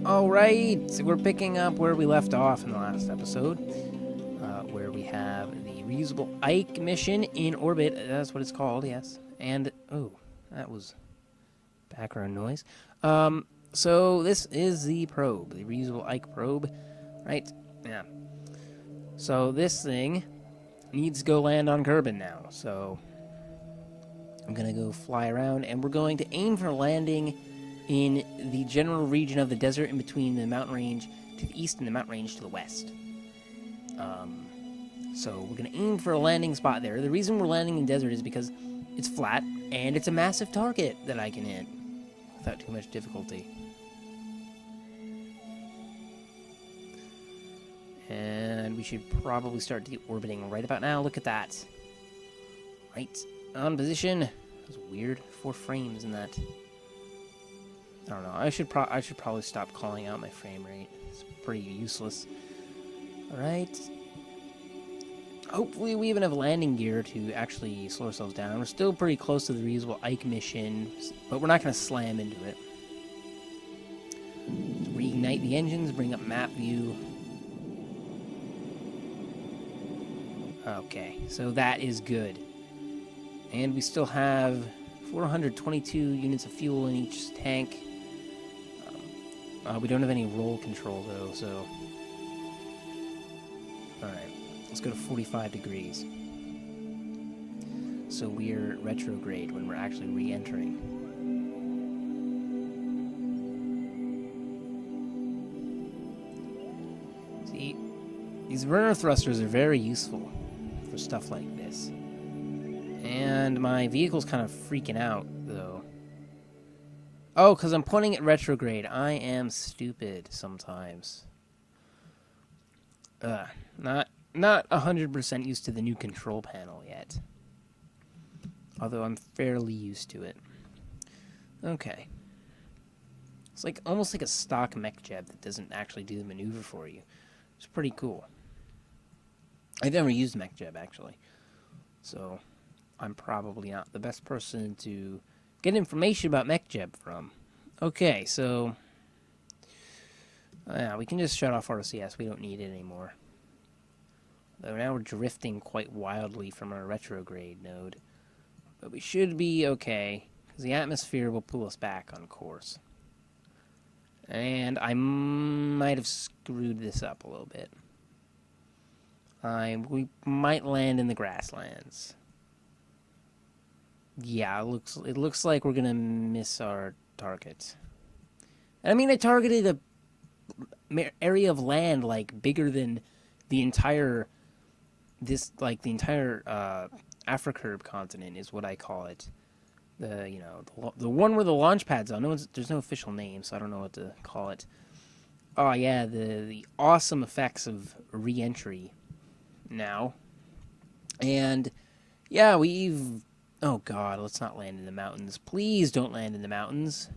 Alright, we're picking up where we left off in the last episode, where we have the Reusable Ike mission in orbit. That's what it's called, yes. And, oh, that was background noise. So this is the probe, the Reusable Ike probe, right? Yeah. So this thing needs to go land on Kerbin now, so I'm going to go fly around, and we're going to aim for landing in the general region of the desert in between the mountain range to the east and the mountain range to the west. So we're going to aim for a landing spot there. The reason we're landing in desert is because it's flat, and it's a massive target that I can hit without too much difficulty. And we should probably start deorbiting right about now. Look at that. Right on position. That was weird. 4 frames in that. I don't know. I should probably stop calling out my frame rate. It's pretty useless. Alright. Hopefully we even have landing gear to actually slow ourselves down. We're still pretty close to the Reusable Ike mission, but we're not going to slam into it. So reignite the engines, bring up map view. Okay, so that is good. And we still have 422 units of fuel in each tank. We don't have any roll control, though, so... Alright, let's go to 45 degrees. So we're retrograde when we're actually re-entering. See, these burner thrusters are very useful for stuff like this. And my vehicle's kind of freaking out, though. Oh, because I'm pointing at retrograde. I am stupid sometimes. Not 100% used to the new control panel yet. Although I'm fairly used to it. Okay. It's like almost like a stock mech jet that doesn't actually do the maneuver for you. It's pretty cool. I've never used mech jet, actually. So I'm probably not the best person to get information about MechJeb from. Okay, so... yeah, we can just shut off RCS. We don't need it anymore. Though now we're drifting quite wildly from our retrograde node. But we should be okay, because the atmosphere will pull us back on course. And I might have screwed this up a little bit. We might land in the grasslands. Yeah, it looks like we're gonna miss our target. I mean, I targeted a area of land like bigger than the entire Africa continent is what I call it. The one where the launch pad's on. There's no official name, so I don't know what to call it. Oh yeah, the awesome effects of re-entry now, and yeah, we've. Oh god, let's not land in the mountains. Please don't land in the mountains.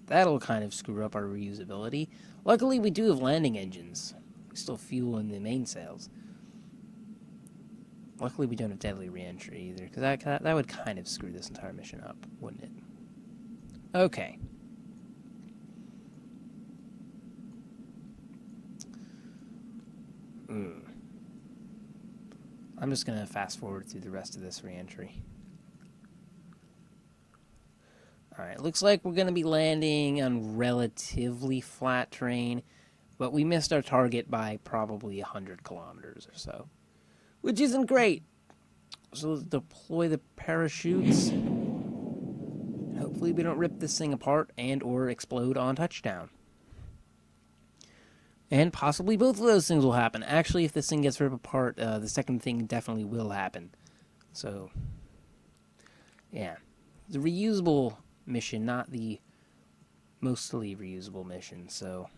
That'll kind of screw up our reusability. Luckily, we do have landing engines. We still have fuel in the mainsails. Luckily, we don't have deadly re-entry either, because that would kind of screw this entire mission up, wouldn't it? Okay. I'm just going to fast forward through the rest of this re-entry. Alright, looks like we're going to be landing on relatively flat terrain, but we missed our target by probably 100 kilometers or so, which isn't great. So let's deploy the parachutes. Hopefully we don't rip this thing apart and or explode on touchdown. And possibly both of those things will happen. Actually, if this thing gets ripped apart, the second thing definitely will happen. So, yeah. The reusable mission, not the mostly reusable mission, so...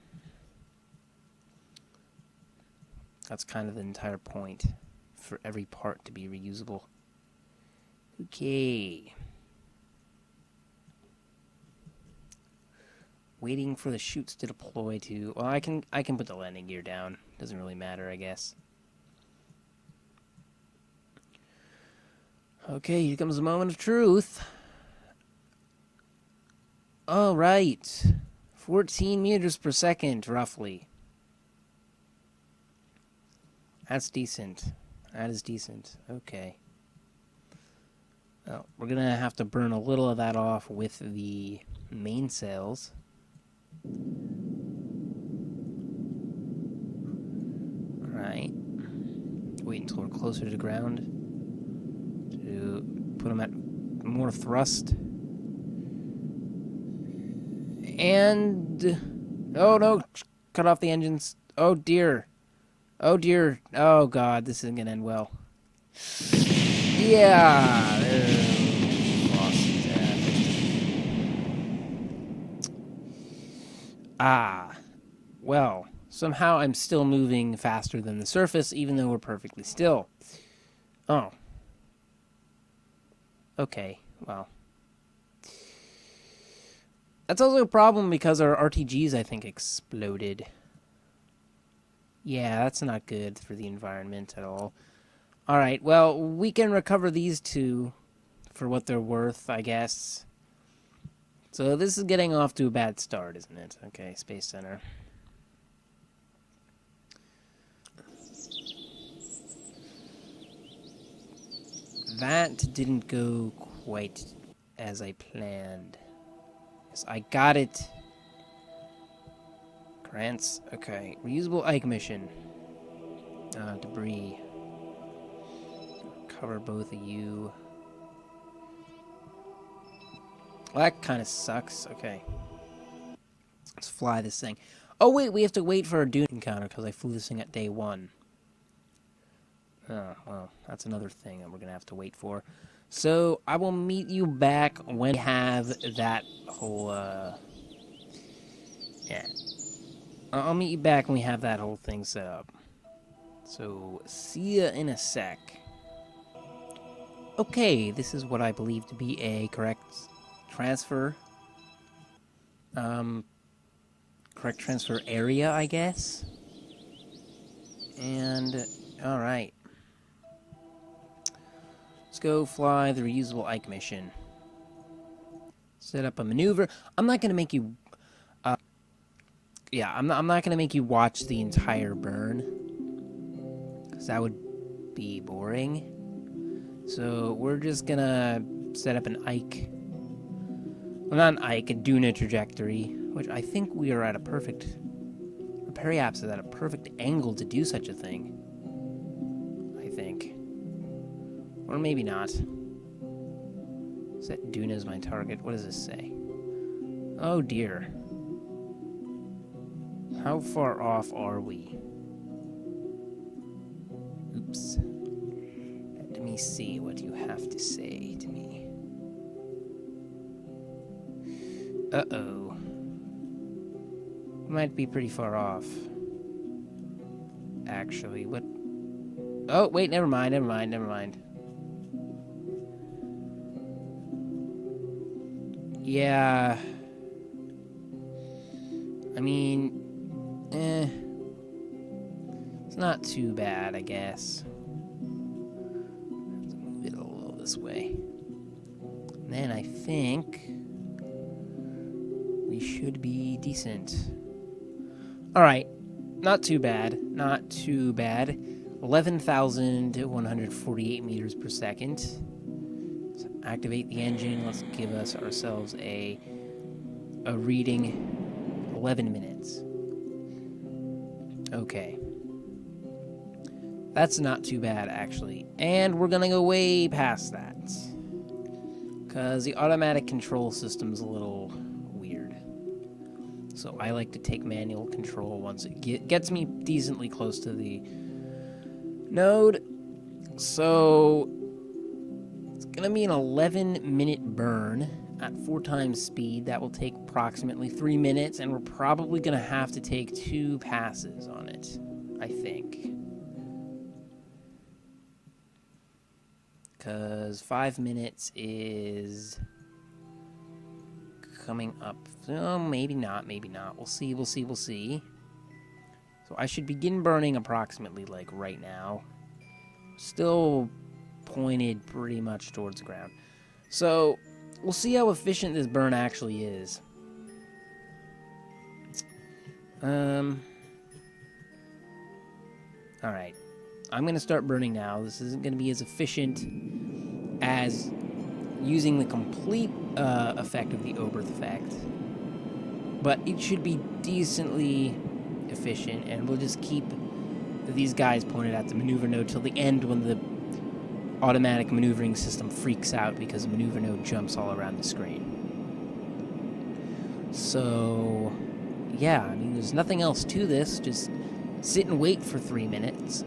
that's kind of the entire point, for every part to be reusable. Okay. Waiting for the chutes to deploy to... well, I can put the landing gear down. Doesn't really matter, I guess. Okay, here comes the moment of truth. All right. 14 meters per second, roughly. That's decent. That is decent. Okay. Well, we're going to have to burn a little of that off with the mainsails. Alright. Wait until we're closer to the ground to put them at more thrust. And... oh no! Cut off the engines. Oh dear. Oh dear. Oh god, this isn't going to end well. Yeah! Lost that. Ah. Well, somehow I'm still moving faster than the surface, even though we're perfectly still. Oh. Okay, well. That's also a problem because our RTGs, I think, exploded. Yeah, that's not good for the environment at all. Alright, well, we can recover these two for what they're worth, I guess. So this is getting off to a bad start, isn't it? Okay, Space Center. That didn't go quite as I planned. Yes, I got it. Grants. Okay. Reusable Ike mission. Debris. Cover both of you. Well, that kind of sucks. Okay. Let's fly this thing. Oh, wait. We have to wait for a dune encounter because I flew this thing at day 1. Oh, well, that's another thing that we're going to have to wait for. So, I will meet you back when we have that whole, yeah. I'll meet you back when we have that whole thing set up. So, see ya in a sec. Okay, this is what I believe to be a correct transfer. Correct transfer area, I guess. And, alright. Let's go fly the Reusable Ike mission. Set up a maneuver. I'm not going to make you... yeah, I'm not going to make you watch the entire burn. Because that would be boring. So we're just going to set up an Ike. Well, not an Ike, a Duna trajectory. Which I think we are at a perfect... or perhaps at a perfect angle to do such a thing. I think. Or maybe not. Set Duna as my target. What does this say? Oh dear. How far off are we? Oops. Let me see what you have to say to me. Uh-oh. Might be pretty far off. Actually, what... oh, wait, never mind. Yeah. I mean... it's not too bad, I guess. Let's move it a little this way. And then I think... we should be decent. Alright. Not too bad. 11,148 meters per second. So activate the engine. Let's give ourselves a reading. 11 minutes. Okay. That's not too bad, actually. And we're gonna go way past that. Because the automatic control system's a little weird. So I like to take manual control once it gets me decently close to the node. So it's gonna be an 11-minute burn at 4 times speed. That will take approximately 3 minutes, and we're probably gonna have to take 2 passes on it, I think. Because 5 minutes is coming up. Oh, maybe not. We'll see. So I should begin burning approximately like right now. Still pointed pretty much towards the ground. So we'll see how efficient this burn actually is. Alright. I'm going to start burning now. This isn't going to be as efficient as using the complete effect of the Oberth effect. But it should be decently efficient, and we'll just keep these guys pointed at the maneuver node till the end when the automatic maneuvering system freaks out because the maneuver node jumps all around the screen. So, yeah, I mean, there's nothing else to this. Just sit and wait for 3 minutes.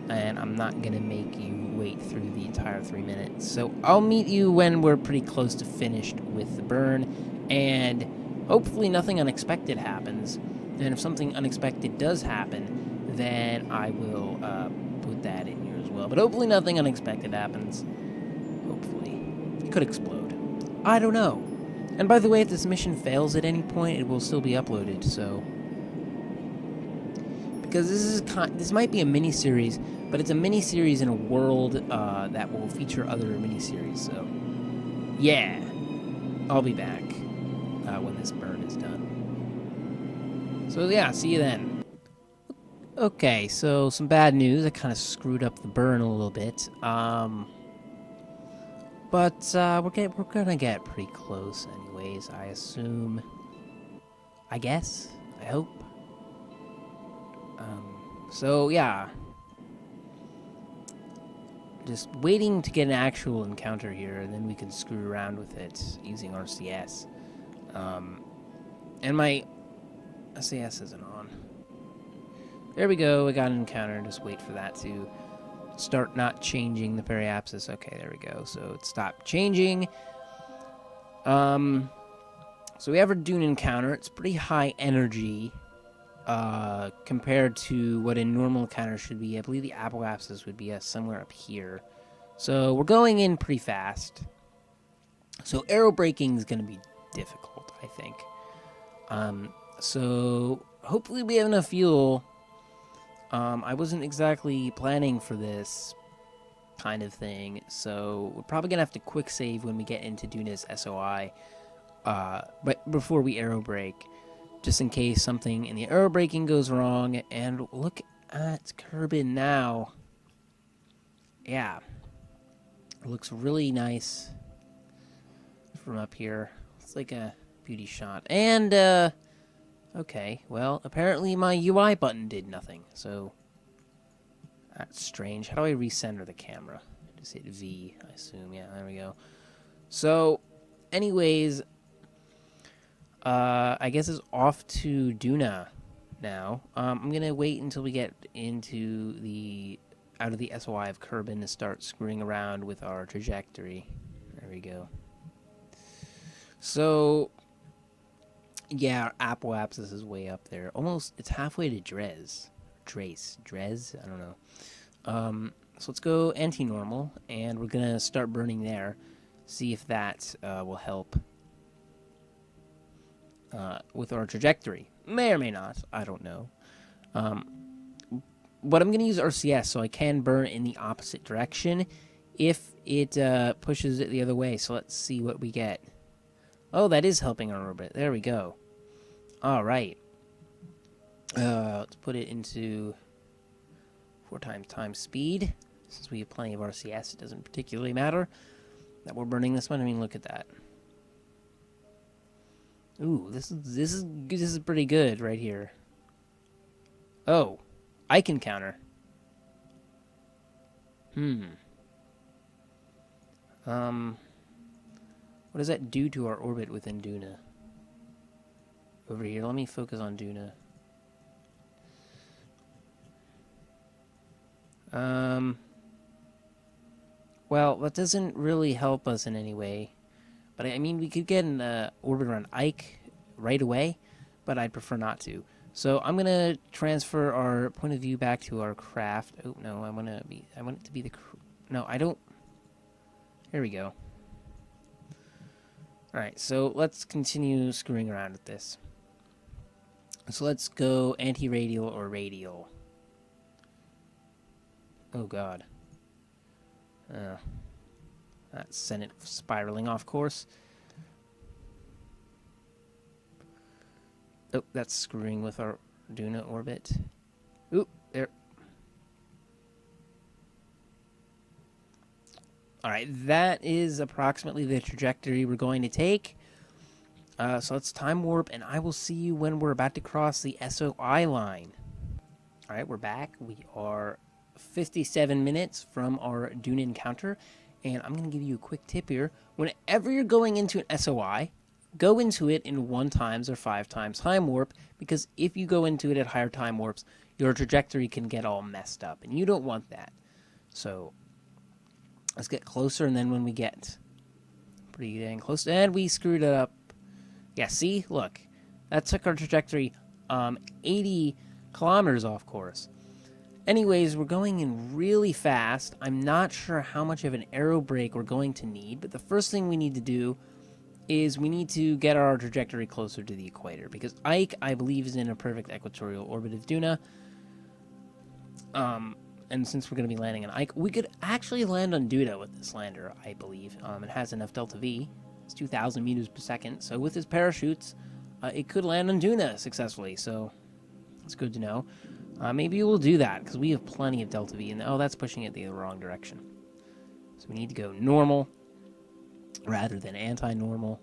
And I'm not going to make you wait through the entire 3 minutes. So I'll meet you when we're pretty close to finished with the burn. And hopefully nothing unexpected happens. And if something unexpected does happen, then I will put that in here as well. But hopefully nothing unexpected happens. Hopefully. It could explode. I don't know. And by the way, if this mission fails at any point, it will still be uploaded, so... Because this might be a mini-series, but it's a mini-series in a world that will feature other mini-series, so... Yeah. I'll be back when this burn is done. So yeah, see you then. Okay, so some bad news. I kind of screwed up the burn a little bit. But we're gonna get pretty close anyways, I assume. I guess? I hope? So yeah. Just waiting to get an actual encounter here, and then we can screw around with it using RCS. And my SAS isn't on. There we go, we got an encounter, just wait for that to start not changing the periapsis. Okay, there we go. So it stopped changing. So we have our Dune encounter. It's pretty high energy compared to what a normal encounter should be. I believe the apoapsis would be somewhere up here. So we're going in pretty fast. So aerobraking is going to be difficult, I think. So hopefully we have enough fuel. I wasn't exactly planning for this kind of thing, so we're probably going to have to quick save when we get into Duna's SOI, but before we aerobrake, just in case something in the aerobraking goes wrong. And look at Kerbin now. Yeah. It looks really nice from up here. It's like a beauty shot. And, okay, well, apparently my UI button did nothing, so that's strange. How do I recenter the camera? Just hit V, I assume. Yeah, there we go. So, anyways, I guess it's off to Duna now. I'm going to wait until we get out of the SOI of Kerbin to start screwing around with our trajectory. There we go. So... yeah, our apoapsis is way up there. Almost, it's halfway to Dres. Dres? I don't know. So let's go anti-normal, and we're going to start burning there. See if that will help with our trajectory. May or may not. I don't know. But I'm going to use RCS, so I can burn in the opposite direction if it pushes it the other way. So let's see what we get. Oh, that is helping our orbit. There we go. All right. Let's put it into 4 times time speed. Since we have plenty of RCS, it doesn't particularly matter that we're burning this one. I mean, look at that. Ooh, this is pretty good right here. Oh, Ike encounter. What does that do to our orbit within Duna? Over here, let me focus on Duna. Well, that doesn't really help us in any way. But I mean, we could get an orbit around Ike right away, but I'd prefer not to. So I'm gonna transfer our point of view back to our craft. Oh no, I want it to be the. No, I don't. Here we go. Alright, so let's continue screwing around with this. So let's go anti-radial or radial. Oh god. That sent it spiraling off course. Oh, that's screwing with our Duna orbit. Oop, there. Alright, that is approximately the trajectory we're going to take. So let's time warp, and I will see you when we're about to cross the SOI line. Alright, we're back. We are 57 minutes from our Duna encounter, and I'm going to give you a quick tip here. Whenever you're going into an SOI, go into it in 1 times or 5 times time warp, because if you go into it at higher time warps, your trajectory can get all messed up, and you don't want that. So let's get closer, and then when we get pretty dang close, and we screwed it up. Yeah, see? Look. That took our trajectory 80 kilometers off course. Anyways, we're going in really fast. I'm not sure how much of an aero brake we're going to need, but the first thing we need to do is we need to get our trajectory closer to the equator, because Ike, I believe, is in a perfect equatorial orbit of Duna. And since we're going to be landing on Ike, we could actually land on Duna with this lander, I believe. It has enough delta V. It's 2,000 meters per second. So with its parachutes, it could land on Duna successfully. So it's good to know. Maybe we'll do that, because we have plenty of delta V. And oh, that's pushing it the wrong direction. So we need to go normal rather than anti-normal,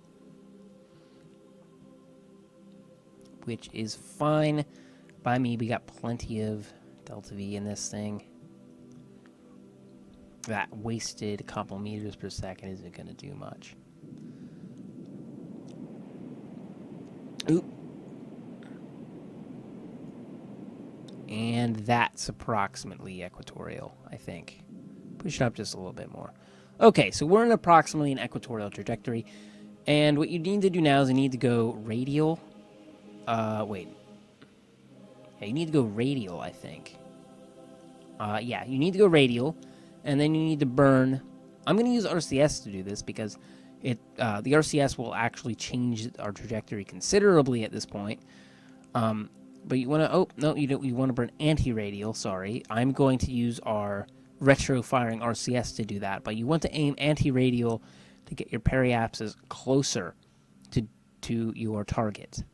which is fine by me. We got plenty of delta V in this thing. That wasted couple meters per second isn't going to do much. Oop. And that's approximately equatorial, I think. Push it up just a little bit more. Okay, so we're in approximately an equatorial trajectory. And what you need to do now is you need to go radial. Wait. Yeah, you need to go radial, I think. Yeah, you need to go radial. And then you need to burn. I'm going to use RCS to do this because the RCS will actually change our trajectory considerably at this point. But you want to, oh, no, you don't. You want to burn anti-radial, sorry. I'm going to use our retro-firing RCS to do that. But you want to aim anti-radial to get your periapsis closer to your target.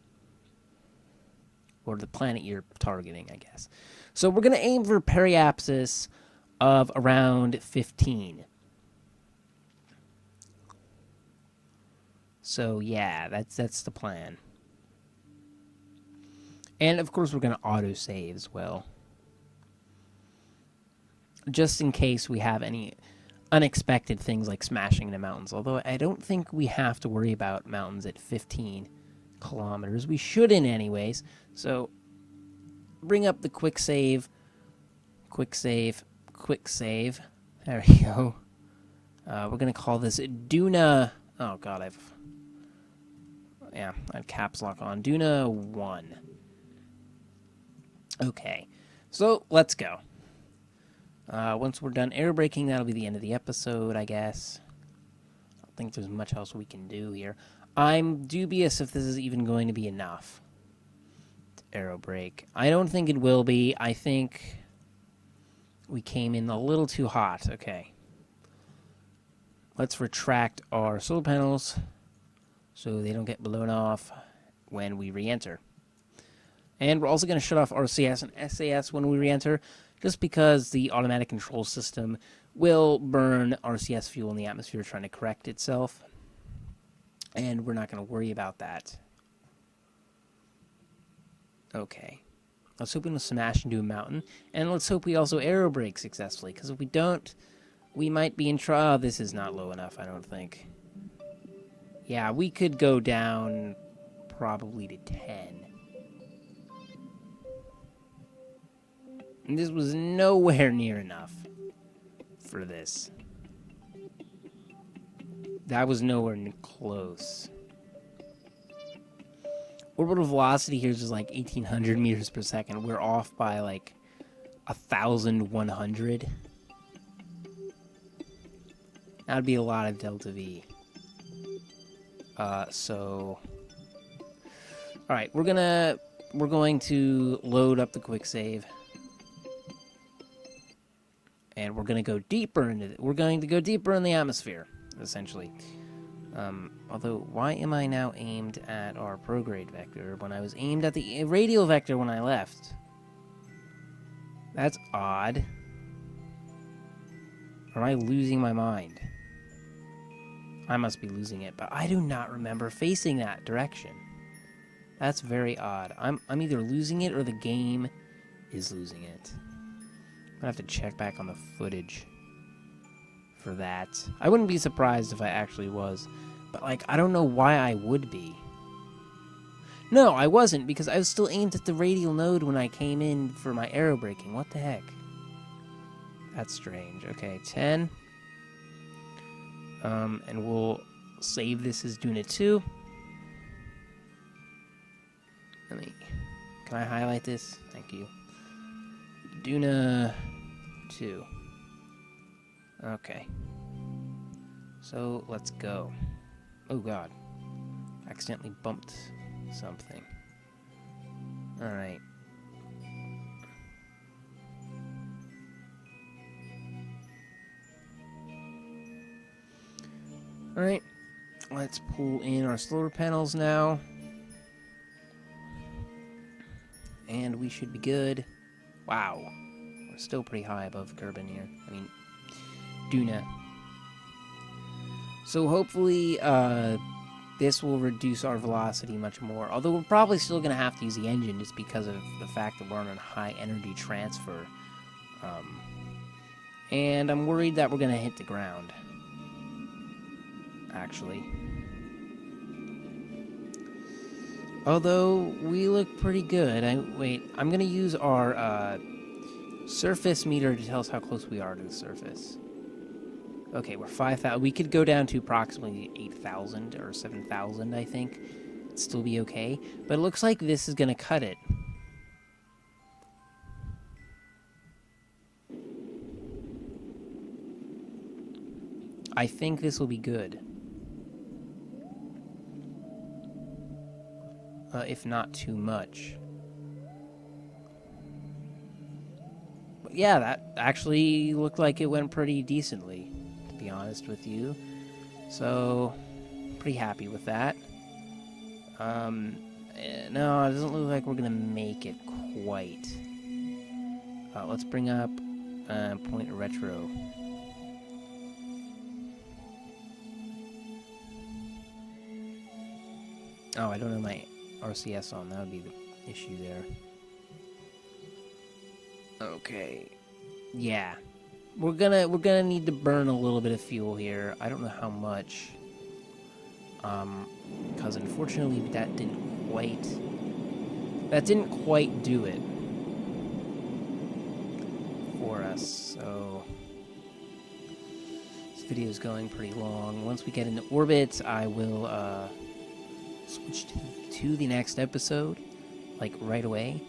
Or the planet you're targeting, I guess. So we're going to aim for periapsis of around 15. So yeah, that's the plan. And of course we're going to auto-save as well, just in case we have any unexpected things like smashing into mountains. Although I don't think we have to worry about mountains at 15 kilometers. We shouldn't anyways. So bring up the quick save. Quick save. There we go. We're going to call this Duna. Oh, God, I have caps lock on. Duna 1. Okay. So, let's go. Once we're done air braking, that'll be the end of the episode, I guess. I don't think there's much else we can do here. I'm dubious if this is even going to be enough to aero brake. I don't think it will be. I think we came in a little too hot. Okay. Let's retract our solar panels so they don't get blown off when we re-enter. And we're also going to shut off RCS and SAS when we re-enter, just because the automatic control system will burn RCS fuel in the atmosphere trying to correct itself. And we're not going to worry about that. Okay. Let's hope we don't smash into a mountain. And let's hope we also aero brake successfully, because if we don't, we might be in trouble. Oh, this is not low enough, I don't think. Yeah, we could go down probably to 10. And this was nowhere near enough for this. That was nowhere close. Orbital velocity here is just like 1,800 meters per second. We're off by like 1,100. That would be a lot of delta V. So, all right, we're going to load up the quick save, and we're going to go deeper into we're going to go deeper in the atmosphere, essentially. Although, why am I now aimed at our prograde vector when I was aimed at the radial vector when I left? That's odd. Or am I losing my mind? I must be losing it, but I do not remember facing that direction. That's very odd. I'm either losing it or the game is losing it. I'm gonna have to check back on the footage for that. I wouldn't be surprised if I actually was, but like, I don't know why I would be. No, I wasn't, because I was still aimed at the radial node when I came in for my aero braking. What the heck? That's strange. Okay, 10. And we'll save this as Pt.2. Can I highlight this? Thank you. Pt.2. Okay. So, let's go. Oh god. Accidentally bumped something. Alright. Alright. Let's pull in our solar panels now. And we should be good. Wow. We're still pretty high above Kerbin here. I mean, Duna. So hopefully, this will reduce our velocity much more. Although we're probably still going to have to use the engine just because of the fact that we're on a high energy transfer. And I'm worried that we're going to hit the ground. Actually. Although, we look pretty good. I'm going to use our surface meter to tell us how close we are to the surface. Okay, we're 5,000. We could go down to approximately 8,000 or 7,000, I think. It'd still be okay. But it looks like this is going to cut it. I think this will be good. If not too much. But yeah, that actually looked like it went pretty decently, to be honest with you. So, pretty happy with that. No, it doesn't look like we're gonna make it quite. Let's bring up point retro. Oh, I don't have my RCS on. That would be the issue there. Okay. Yeah. We're gonna need to burn a little bit of fuel here. I don't know how much. Because unfortunately that didn't quite do it for us. So this video is going pretty long. Once we get into orbit, I will switch to the next episode, like right away.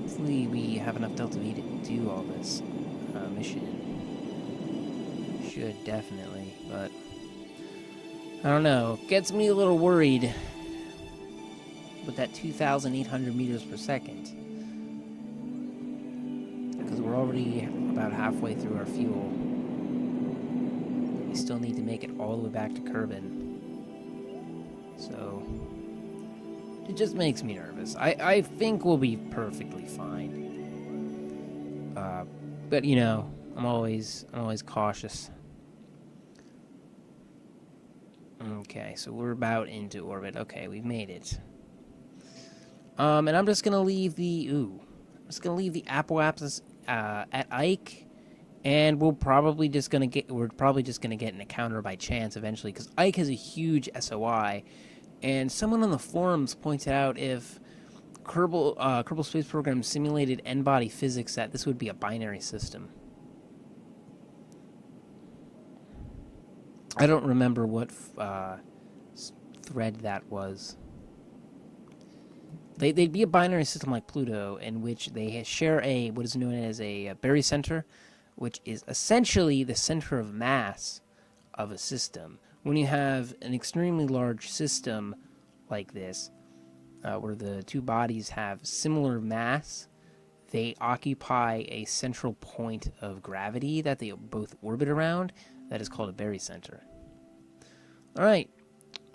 Hopefully we have enough Delta V to do all this mission. Should definitely, but I don't know. Gets me a little worried with that 2,800 meters per second, because we're already about halfway through our fuel. We still need to make it all the way back to Kerbin. So it just makes me nervous. I think we'll be perfectly fine. But you know, I'm always cautious. Okay, so we're about into orbit. Okay, we've made it. And I'm just gonna leave the Apple apps at Ike, and we're probably just gonna get an encounter by chance eventually, because Ike has a huge SOI. And someone on the forums pointed out if Kerbal Space Program simulated N-body physics, that this would be a binary system. I don't remember what thread that was. They'd be a binary system like Pluto, in which they share what is known as a barycenter, which is essentially the center of mass of a system. When you have an extremely large system like this, where the two bodies have similar mass, they occupy a central point of gravity that they both orbit around. that is called a barycenter. Alright,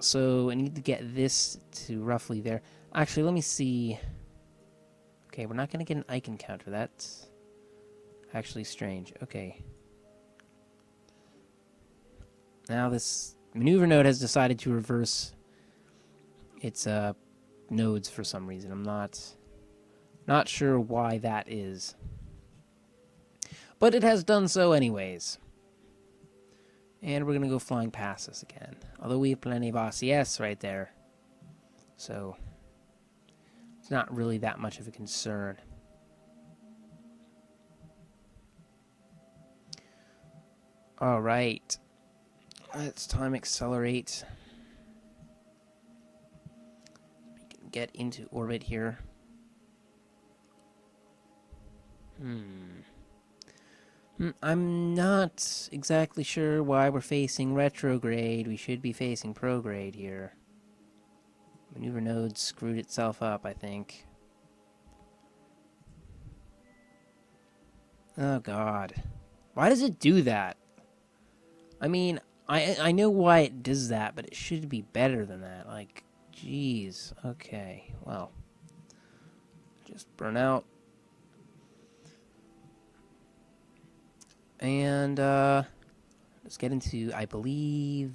so I need to get this to roughly there. Actually, let me see. Okay, we're not going to get an Ike encounter. That's actually strange. Okay. Now this maneuver node has decided to reverse its nodes for some reason. I'm not sure why that is. But it has done so anyways. And we're going to go flying past this again. Although we have plenty of RCS right there. So it's not really that much of a concern. Alright. Let's time accelerate. We can get into orbit here. I'm not exactly sure why we're facing retrograde. We should be facing prograde here. Maneuver node screwed itself up, I think. Oh god. Why does it do that? I mean, I know why it does that, but it should be better than that. Like, jeez. Okay, well. Just burn out. And, let's get into, I believe,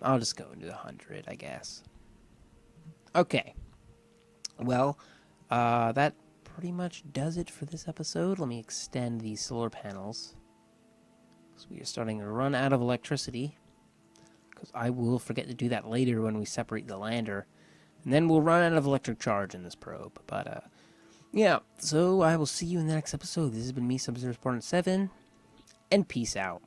I'll just go into 100, I guess. Okay. Well, that pretty much does it for this episode. Let me extend these solar panels. So we are starting to run out of electricity. Because I will forget to do that later when we separate the lander. And then we'll run out of electric charge in this probe. But, yeah. So I will see you in the next episode. This has been me, Sub-Zero 7, and peace out.